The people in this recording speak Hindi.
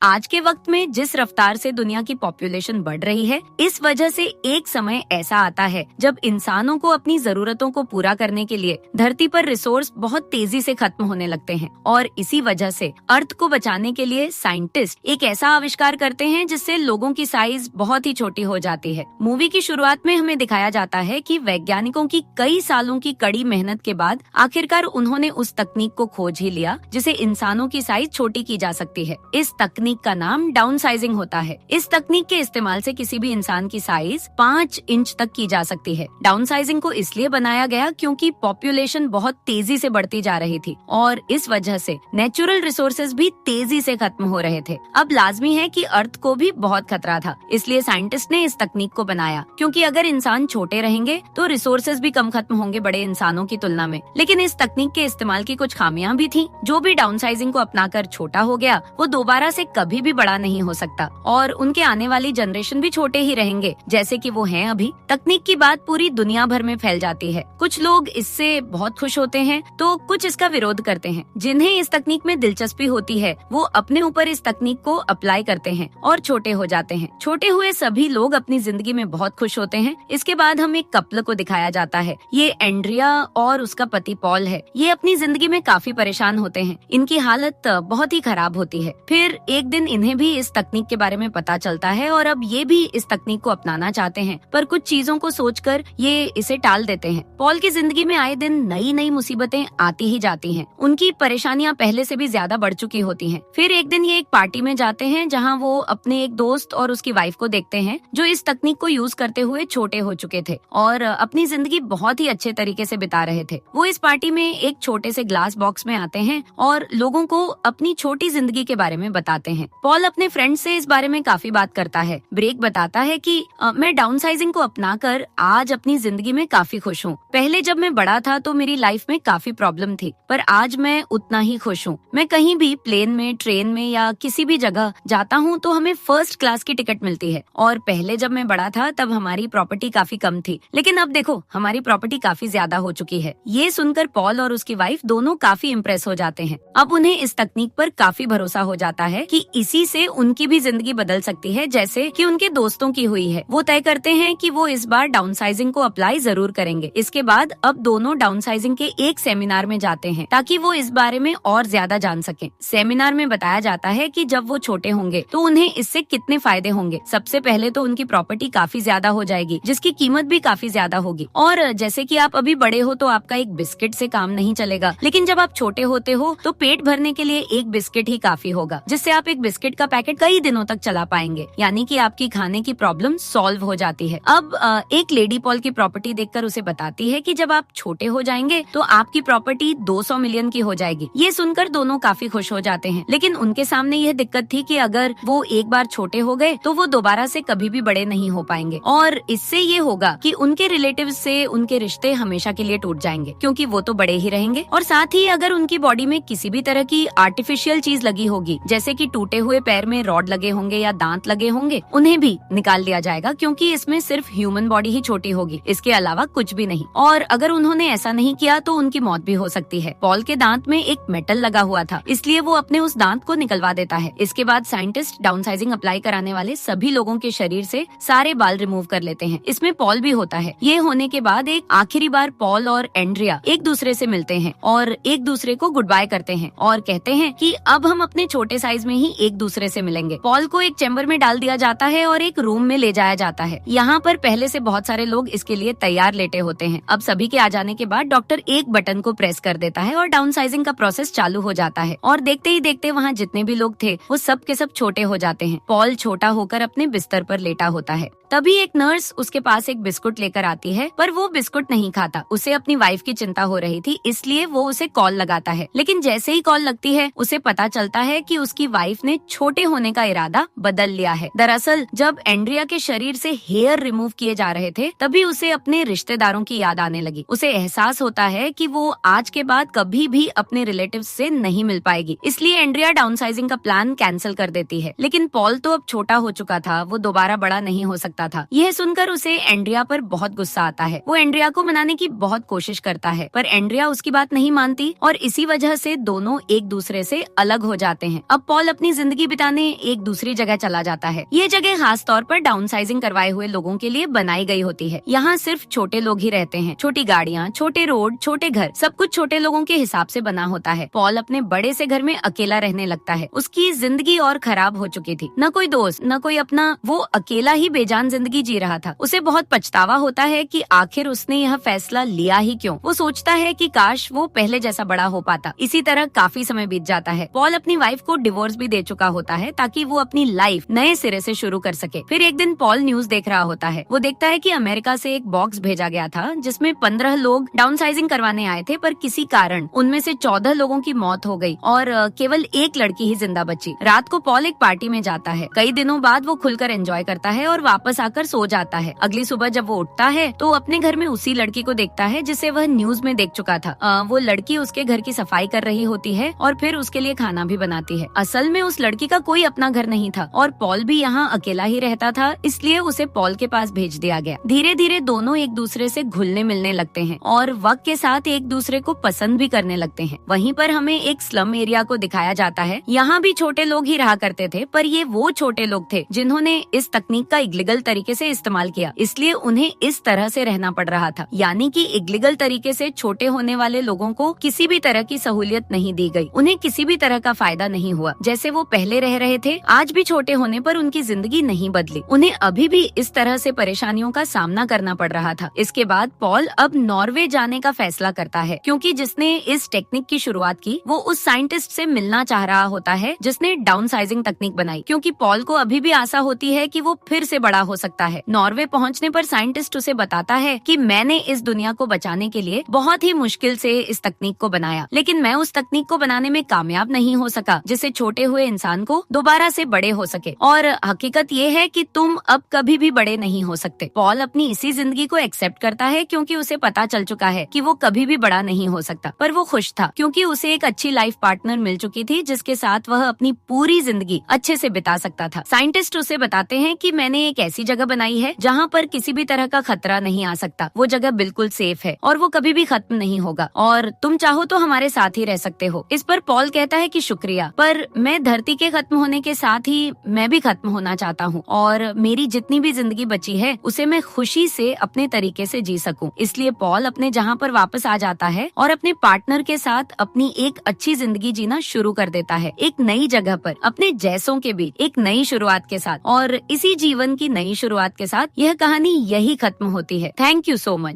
आज के वक्त में जिस रफ्तार से दुनिया की पॉपुलेशन बढ़ रही है, इस वजह से एक समय ऐसा आता है जब इंसानों को अपनी जरूरतों को पूरा करने के लिए धरती पर रिसोर्स बहुत तेजी से खत्म होने लगते हैं और इसी वजह से अर्थ को बचाने के लिए साइंटिस्ट एक ऐसा आविष्कार करते हैं जिससे लोगों की साइज बहुत ही छोटी हो जाती है। मूवी की शुरुआत में हमें दिखाया जाता है कि वैज्ञानिकों की कई सालों की कड़ी मेहनत के बाद आखिरकार उन्होंने उस तकनीक को खोज ही लिया जिसे इंसानों की साइज छोटी की जा सकती है। इस तकनीक का नाम डाउन साइजिंग होता है। इस तकनीक के इस्तेमाल से किसी भी इंसान की साइज 5 इंच तक की जा सकती है। डाउन साइजिंग को इसलिए बनाया गया क्योंकि पॉपुलेशन बहुत तेजी से बढ़ती जा रही थी और इस वजह से नेचुरल रिसोर्सेज भी तेजी से खत्म हो रहे थे। अब लाजमी है कि अर्थ को भी बहुत खतरा था, इसलिए साइंटिस्ट ने इस तकनीक को बनाया क्योंकि अगर इंसान छोटे रहेंगे तो रिसोर्सेज भी कम खत्म होंगे बड़े इंसानों की तुलना में। लेकिन इस तकनीक के इस्तेमाल की कुछ खामियां भी थी। जो भी डाउन साइजिंग को अपनाकर छोटा हो गया वो दोबारा से कभी भी बड़ा नहीं हो सकता और उनके आने वाली जनरेशन भी छोटे ही रहेंगे जैसे कि वो हैं अभी। तकनीक की बात पूरी दुनिया भर में फैल जाती है। कुछ लोग इससे बहुत खुश होते हैं तो कुछ इसका विरोध करते हैं। जिन्हें इस तकनीक में दिलचस्पी होती है वो अपने ऊपर इस तकनीक को अप्लाई करते हैं और छोटे हो जाते हैं। छोटे हुए सभी लोग अपनी जिंदगी में बहुत खुश होते हैं। इसके बाद हम एक कपल को दिखाया जाता है। ये एंड्रिया और उसका पति पॉल है। ये अपनी जिंदगी में काफी परेशान होते हैं। इनकी हालत बहुत ही खराब होती है। फिर एक दिन इन्हें भी इस तकनीक के बारे में पता चलता है और अब ये भी इस तकनीक को अपनाना चाहते हैं, पर कुछ चीजों को सोचकर ये इसे टाल देते हैं। पॉल की जिंदगी में आए दिन नई नई मुसीबतें आती ही जाती हैं। उनकी परेशानियां पहले से भी ज्यादा बढ़ चुकी होती हैं। फिर एक दिन ये एक पार्टी में जाते हैं जहां वो अपने एक दोस्त और उसकी वाइफ को देखते हैं जो इस तकनीक को यूज करते हुए छोटे हो चुके थे और अपनी जिंदगी बहुत ही अच्छे तरीके से बिता रहे थे। वो इस पार्टी में एक छोटे से ग्लास बॉक्स में आते हैं और लोगों को अपनी छोटी जिंदगी के बारे में बताते हैं। पॉल अपने फ्रेंड से इस बारे में काफी बात करता है। ब्रेक बताता है कि मैं डाउन साइजिंग को अपनाकर आज अपनी जिंदगी में काफी खुश हूँ। पहले जब मैं बड़ा था तो मेरी लाइफ में काफी प्रॉब्लम थी, पर आज मैं उतना ही खुश हूँ। मैं कहीं भी प्लेन में, ट्रेन में या किसी भी जगह जाता हूँ तो हमें फर्स्ट क्लास की टिकट मिलती है और पहले जब मैं बड़ा था तब हमारी प्रॉपर्टी काफी कम थी, लेकिन अब देखो हमारी प्रॉपर्टी काफी ज्यादा हो चुकी है। ये सुनकर पॉल और उसकी वाइफ दोनों काफी इम्प्रेस हो जाते हैं। अब उन्हें इस तकनीक पर काफी भरोसा हो जाता है कि इसी से उनकी भी जिंदगी बदल सकती है जैसे कि उनके दोस्तों की हुई है। वो तय करते हैं कि वो इस बार डाउन साइजिंग को अप्लाई जरूर करेंगे। इसके बाद अब दोनों डाउन साइजिंग के एक सेमिनार में जाते हैं ताकि वो इस बारे में और ज्यादा जान सकें। सेमिनार में बताया जाता है कि जब वो छोटे होंगे तो उन्हें इससे कितने फायदे होंगे। सबसे पहले तो उनकी प्रॉपर्टी काफी ज्यादा हो जाएगी जिसकी कीमत भी काफी ज्यादा होगी। और जैसे कि आप अभी बड़े हो तो आपका एक बिस्किट से काम नहीं चलेगा, लेकिन जब आप छोटे होते हो तो पेट भरने के लिए एक बिस्किट ही काफी होगा, जिससे आप एक बिस्किट का पैकेट कई दिनों तक चला पाएंगे। यानी कि आपकी खाने की प्रॉब्लम सॉल्व हो जाती है। अब एक लेडी पॉल की प्रॉपर्टी देखकर उसे बताती है कि जब आप छोटे हो जाएंगे तो आपकी प्रॉपर्टी 200 मिलियन की हो जाएगी। ये सुनकर दोनों काफी खुश हो जाते हैं, लेकिन उनके सामने यह दिक्कत थी कि अगर वो एक बार छोटे हो गए तो वो दोबारा से कभी भी बड़े नहीं हो पाएंगे और इससे ये होगा कि उनके रिलेटिव से उनके रिश्ते हमेशा के लिए टूट जाएंगे क्योंकि वो तो बड़े ही रहेंगे। और साथ ही अगर उनकी बॉडी में किसी भी तरह की आर्टिफिशियल चीज लगी होगी, जैसे कि टूटे हुए पैर में रॉड लगे होंगे या दांत लगे होंगे, उन्हें भी निकाल लिया जाएगा क्योंकि इसमें सिर्फ ह्यूमन बॉडी ही छोटी होगी, इसके अलावा कुछ भी नहीं। और अगर उन्होंने ऐसा नहीं किया तो उनकी मौत भी हो सकती है। पॉल के दांत में एक मेटल लगा हुआ था, इसलिए वो अपने उस दांत को निकलवा देता है। इसके बाद साइंटिस्ट डाउन साइजिंग अप्लाई कराने वाले सभी लोगों के शरीर से सारे बाल रिमूव कर लेते हैं। इसमें पॉल भी होता है। ये होने के बाद एक आखिरी बार पॉल और एंड्रिया एक दूसरे से मिलते हैं और एक दूसरे को गुड बाय करते हैं और कहते हैं कि अब हम अपने छोटे साइज में ही एक दूसरे से मिलेंगे। पॉल को एक चैम्बर में डाल दिया जाता है और एक रूम में ले जाया जाता है। यहाँ पर पहले से बहुत सारे लोग इसके लिए तैयार लेटे होते हैं। अब सभी के आ जाने के बाद डॉक्टर एक बटन को प्रेस कर देता है और डाउन साइजिंग का प्रोसेस चालू हो जाता है और देखते ही देखते वहाँ जितने भी लोग थे वो सब के सब छोटे हो जाते हैं। पॉल छोटा होकर अपने बिस्तर पर लेटा होता है। तभी एक नर्स उसके पास एक बिस्कुट लेकर आती है, पर वो बिस्कुट नहीं खाता। उसे अपनी वाइफ की चिंता हो रही थी, इसलिए वो उसे कॉल लगाता है। लेकिन जैसे ही कॉल लगती है उसे पता चलता है कि उसकी वाइफ ने छोटे होने का इरादा बदल लिया है। दरअसल जब एंड्रिया के शरीर से हेयर रिमूव किए जा रहे थे तभी उसे अपने रिश्तेदारों की याद आने लगी। उसे एहसास होता है कि वो आज के बाद कभी भी अपने रिलेटिव्स से नहीं मिल पाएगी, इसलिए एंड्रिया डाउनसाइजिंग का प्लान कैंसिल कर देती है। लेकिन पॉल तो अब छोटा हो चुका था, वो दोबारा बड़ा नहीं हो सकता सकता था। यह सुनकर उसे एंड्रिया पर बहुत गुस्सा आता है। वो एंड्रिया को मनाने की बहुत कोशिश करता है, पर एंड्रिया उसकी बात नहीं मानती और इसी वजह से दोनों एक दूसरे से अलग हो जाते हैं। अब पॉल अपनी जिंदगी बिताने एक दूसरी जगह चला जाता है। ये जगह खास तौर पर डाउनसाइजिंग करवाए हुए लोगों के लिए बनाई गई होती है। यहाँ सिर्फ छोटे लोग ही रहते हैं। छोटी गाड़ियाँ, छोटे रोड, छोटे घर, सब कुछ छोटे लोगों के हिसाब से बना होता है। पॉल अपने बड़े से घर में अकेला रहने लगता है। उसकी जिंदगी और खराब हो चुकी थी। न कोई दोस्त, न कोई अपना, वो अकेला ही बेजान जिंदगी जी रहा था। उसे बहुत पछतावा होता है कि आखिर उसने यह फैसला लिया ही क्यों। वो सोचता है कि काश वो पहले जैसा बड़ा हो पाता। इसी तरह काफी समय बीत जाता है। पॉल अपनी वाइफ को डिवोर्स भी दे चुका होता है ताकि वो अपनी लाइफ नए सिरे से शुरू कर सके। फिर एक दिन पॉल न्यूज देख रहा होता है। वो देखता है कि अमेरिका से एक बॉक्स भेजा गया था जिसमें 15 लोग डाउनसाइजिंग करवाने आए थे, पर किसी कारण उनमें से 14 लोगों की मौत हो गई और केवल एक लड़की ही जिंदा बची। रात को पॉल एक पार्टी में जाता है। कई दिनों बाद वो खुलकर एंजॉय करता है और वापस आकर सो जाता है। अगली सुबह जब वो उठता है तो अपने घर में उसी लड़की को देखता है जिसे वह न्यूज में देख चुका था। वो लड़की उसके घर की सफाई कर रही होती है और फिर उसके लिए खाना भी बनाती है। असल में उस लड़की का कोई अपना घर नहीं था और पॉल भी यहाँ अकेला ही रहता था, इसलिए उसे पॉल के पास भेज दिया गया। धीरे धीरे दोनों एक दूसरे से घुलने मिलने लगते हैं और वक्त के साथ एक दूसरे को पसंद भी करने लगते हैं। वहीं पर हमें एक स्लम एरिया को दिखाया जाता है। यहाँ भी छोटे लोग ही रहा करते थे, पर ये वो छोटे लोग थे जिन्होंने इस तकनीक का इल्लीगल तरीके से इस्तेमाल किया, इसलिए उन्हें इस तरह से रहना पड़ रहा था। यानी कि इल्लीगल तरीके से छोटे होने वाले लोगों को किसी भी तरह की सहूलियत नहीं दी गई। उन्हें किसी भी तरह का फायदा नहीं हुआ। जैसे वो पहले रह रहे थे, आज भी छोटे होने पर उनकी जिंदगी नहीं बदली। उन्हें अभी भी इस तरह से परेशानियों का सामना करना पड़ रहा था। इसके बाद पॉल अब नॉर्वे जाने का फैसला करता है, क्योंकि जिसने इस टेक्निक की शुरुआत की वो उस साइंटिस्ट से मिलना चाह रहा होता है जिसने डाउनसाइजिंग तकनीक बनाई, क्योंकि पॉल को अभी भी आशा होती है कि वो फिर से बड़ा हो सकता है। नॉर्वे पहुंचने पर साइंटिस्ट उसे बताता है कि मैंने इस दुनिया को बचाने के लिए बहुत ही मुश्किल से इस तकनीक को बनाया, लेकिन मैं उस तकनीक को बनाने में कामयाब नहीं हो सका जिससे छोटे हुए इंसान को दोबारा से बड़े हो सके। और हकीकत ये है कि तुम अब कभी भी बड़े नहीं हो सकते। पॉल अपनी इसी जिंदगी को एक्सेप्ट करता है क्योंकि उसे पता चल चुका है कि वो कभी भी बड़ा नहीं हो सकता। पर वो खुश था क्योंकि उसे एक अच्छी लाइफ पार्टनर मिल चुकी थी जिसके साथ वह अपनी पूरी जिंदगी अच्छे से बिता सकता था। साइंटिस्ट उसे बताते हैं कि मैंने एक ऐसी जगह बनाई है जहाँ पर किसी भी तरह का खतरा नहीं आ सकता। वो जगह बिल्कुल सेफ है और वो कभी भी खत्म नहीं होगा और तुम चाहो तो हमारे साथ ही रह सकते हो। इस पर पॉल कहता है कि शुक्रिया, पर मैं धरती के खत्म होने के साथ ही मैं भी खत्म होना चाहता हूँ और मेरी जितनी भी जिंदगी बची है उसे मैं खुशी से अपने तरीके से जी सकूं। इसलिए पॉल अपने जहाँ पर वापस आ जाता है और अपने पार्टनर के साथ अपनी एक अच्छी जिंदगी जीना शुरू कर देता है, एक नई जगह पर अपने जैसों के बीच एक नई शुरुआत के साथ। और इसी जीवन की नई शुरुआत के साथ यह कहानी यही खत्म होती है। Thank you so much.